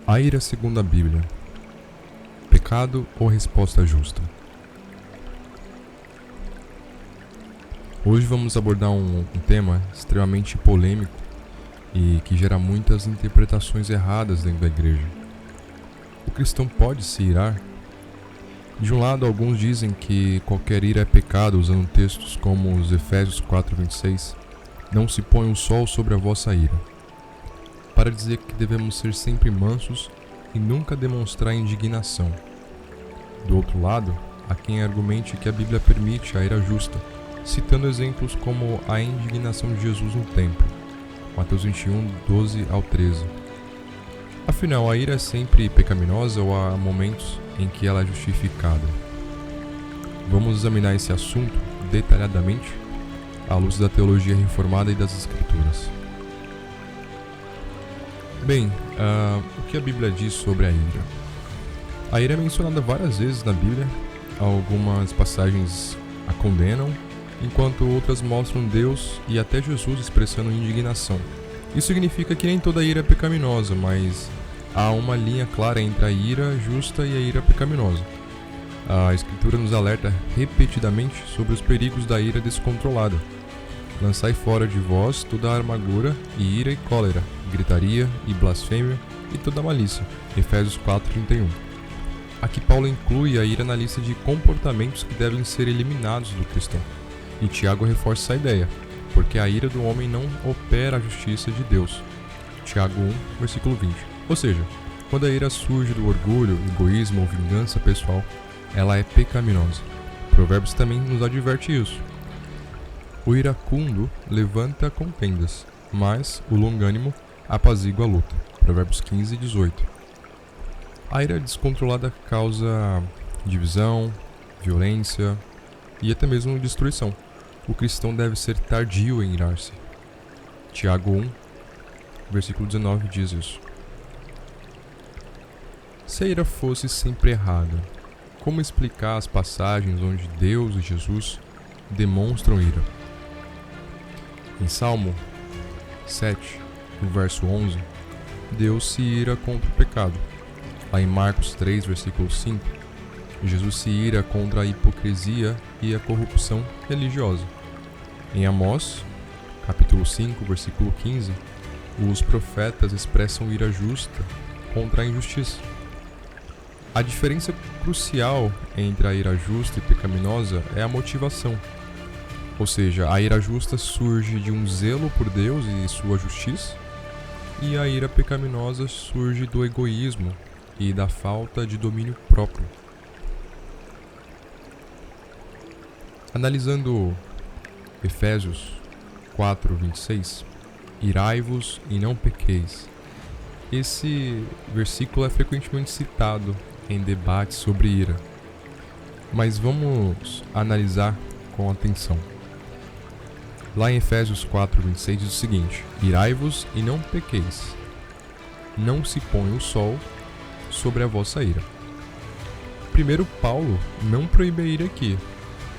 A ira segundo a Bíblia. Pecado ou resposta justa? Hoje vamos abordar um tema extremamente polêmico e que gera muitas interpretações erradas dentro da igreja. O cristão pode se irar? De um lado, alguns dizem que qualquer ira é pecado, usando textos como os Efésios 4:26, não se põe o sol sobre a vossa ira, para dizer que devemos ser sempre mansos e nunca demonstrar indignação. Do outro lado, há quem argumente que a Bíblia permite a ira justa, citando exemplos como a indignação de Jesus no templo, Mateus 21, 12 ao 13. Afinal, a ira é sempre pecaminosa ou há momentos em que ela é justificada? Vamos examinar esse assunto detalhadamente à luz da teologia reformada e das Escrituras. Bem, o que a Bíblia diz sobre a ira? A ira é mencionada várias vezes na Bíblia, algumas passagens a condenam, enquanto outras mostram Deus e até Jesus expressando indignação. Isso significa que nem toda ira é pecaminosa, mas há uma linha clara entre a ira justa e a ira pecaminosa. A Escritura nos alerta repetidamente sobre os perigos da ira descontrolada. Lançai fora de vós toda a amargura e ira e cólera, gritaria e blasfêmia e toda a malícia. Efésios 4:31. Aqui Paulo inclui a ira na lista de comportamentos que devem ser eliminados do cristão. E Tiago reforça essa ideia, porque a ira do homem não opera a justiça de Deus. Tiago 1, versículo 20. Ou seja, quando a ira surge do orgulho, egoísmo ou vingança pessoal, ela é pecaminosa. Provérbios também nos adverte isso. O iracundo levanta contendas, mas o longânimo apazigua a luta. Provérbios 15, 18. A ira descontrolada causa divisão, violência e até mesmo destruição. O cristão deve ser tardio em irar-se. Tiago 1, versículo 19 diz isso. Se a ira fosse sempre errada, como explicar as passagens onde Deus e Jesus demonstram ira? Em Salmo 7, no verso 11, Deus se ira contra o pecado. Lá em Marcos 3, versículo 5, Jesus se ira contra a hipocrisia e a corrupção religiosa. Em Amós, capítulo 5, versículo 15, os profetas expressam ira justa contra a injustiça. A diferença crucial entre a ira justa e pecaminosa é a motivação. Ou seja, a ira justa surge de um zelo por Deus e sua justiça, e a ira pecaminosa surge do egoísmo e da falta de domínio próprio. Analisando Efésios 4:26, irai-vos e não pequeis. Esse versículo é frequentemente citado em debates sobre ira, mas vamos analisar com atenção. Lá em Efésios 4:26 diz o seguinte: irai-vos e não pequeis, não se põe o sol sobre a vossa ira. Primeiro, Paulo não proíbe a ira aqui,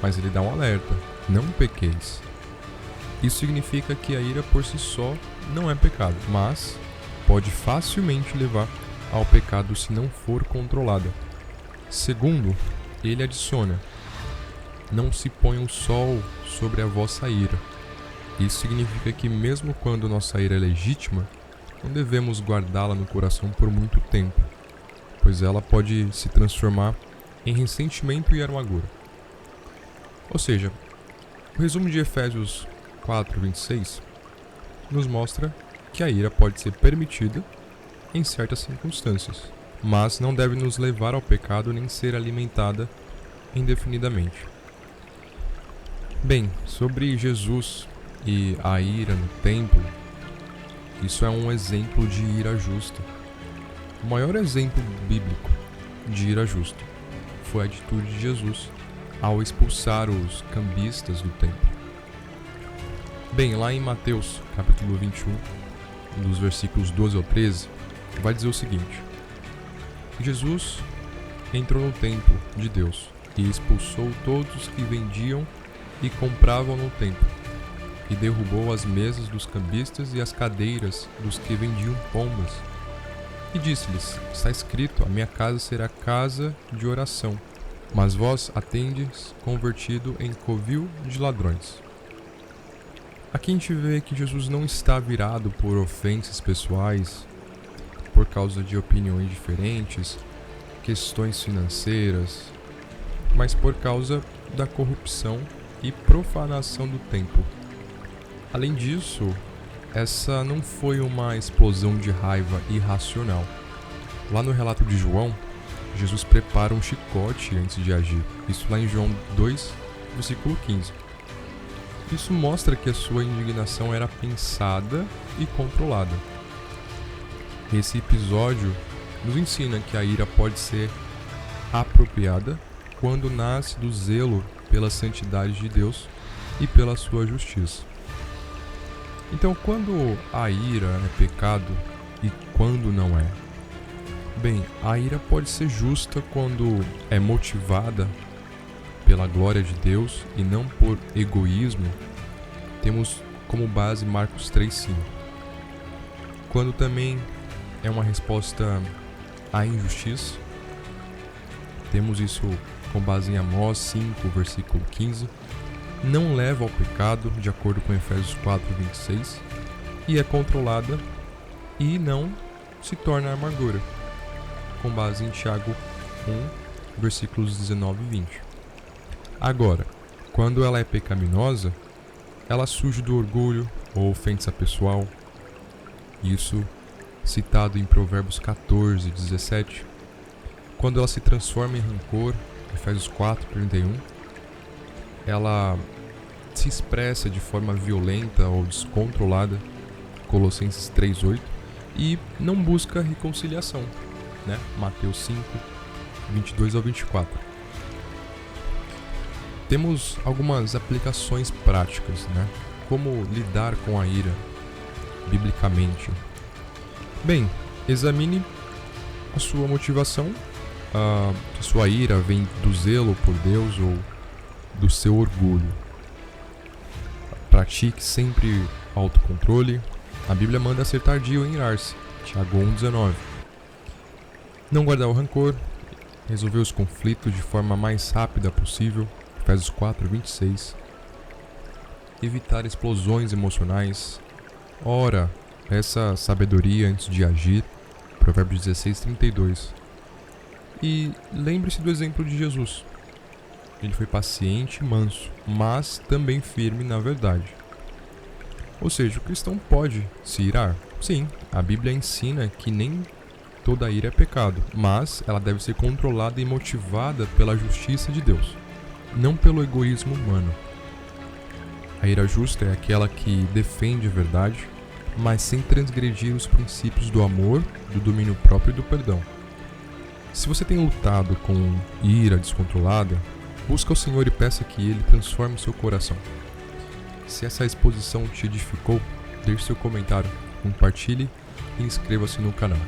mas ele dá um alerta: não pequeis. Isso significa que a ira por si só não é pecado, mas pode facilmente levar ao pecado se não for controlada. Segundo, ele adiciona: não se põe o sol sobre a vossa ira. Isso significa que mesmo quando nossa ira é legítima, não devemos guardá-la no coração por muito tempo, pois ela pode se transformar em ressentimento e amargura. Ou seja, o resumo de Efésios 4:26 nos mostra que a ira pode ser permitida em certas circunstâncias, mas não deve nos levar ao pecado nem ser alimentada indefinidamente. Bem, sobre Jesus e a ira no templo, isso é um exemplo de ira justa. O maior exemplo bíblico de ira justa foi a atitude de Jesus ao expulsar os cambistas do templo. Bem, lá em Mateus, capítulo 21, dos versículos 12 ao 13, vai dizer o seguinte: Jesus entrou no templo de Deus e expulsou todos que vendiam e compravam no templo, e derrubou as mesas dos cambistas e as cadeiras dos que vendiam pombas. E disse-lhes: Está escrito, a minha casa será casa de oração, mas vós a tendes convertido em covil de ladrões. Aqui a gente vê que Jesus não está virado por ofensas pessoais, por causa de opiniões diferentes, questões financeiras, mas por causa da corrupção e profanação do templo. Além disso, essa não foi uma explosão de raiva irracional. Lá no relato de João, Jesus prepara um chicote antes de agir. Isso lá em João 2, versículo 15. Isso mostra que a sua indignação era pensada e controlada. Esse episódio nos ensina que a ira pode ser apropriada quando nasce do zelo pela santidade de Deus e pela sua justiça. Então, quando a ira é pecado e quando não é? Bem, a ira pode ser justa quando é motivada pela glória de Deus e não por egoísmo. Temos como base Marcos 3:5. Quando também é uma resposta à injustiça, temos isso com base em Amós 5, versículo 15. Não leva ao pecado, de acordo com Efésios 4:26, e é controlada e não se torna amargura, com base em Tiago 1, versículos 19 e 20. Agora, quando ela é pecaminosa, ela surge do orgulho ou ofensa pessoal. Isso citado em Provérbios 14:17. Quando ela se transforma em rancor, Efésios 4:31, ela se expressa de forma violenta ou descontrolada, Colossenses 3:8, e não busca reconciliação, Mateus 5:22 ao 24. Temos algumas aplicações práticas, Como lidar com a ira biblicamente. Bem, examine a sua motivação. A sua ira vem do zelo por Deus ou do seu orgulho. Pratique sempre autocontrole. A Bíblia manda ser tardio em irar-se, Tiago 1:19. Não guardar o rancor. Resolver os conflitos de forma mais rápida possível, Efésios 4:26. Evitar explosões emocionais. Ora, peça sabedoria antes de agir, Provérbios 16:32. E lembre-se do exemplo de Jesus. Ele foi paciente e manso, mas também firme na verdade. Ou seja, o cristão pode se irar? Sim, a Bíblia ensina que nem toda ira é pecado, mas ela deve ser controlada e motivada pela justiça de Deus, não pelo egoísmo humano. A ira justa é aquela que defende a verdade, mas sem transgredir os princípios do amor, do domínio próprio e do perdão. Se você tem lutado com ira descontrolada, busca o Senhor e peça que Ele transforme seu coração. Se essa exposição te edificou, deixe seu comentário, compartilhe e inscreva-se no canal.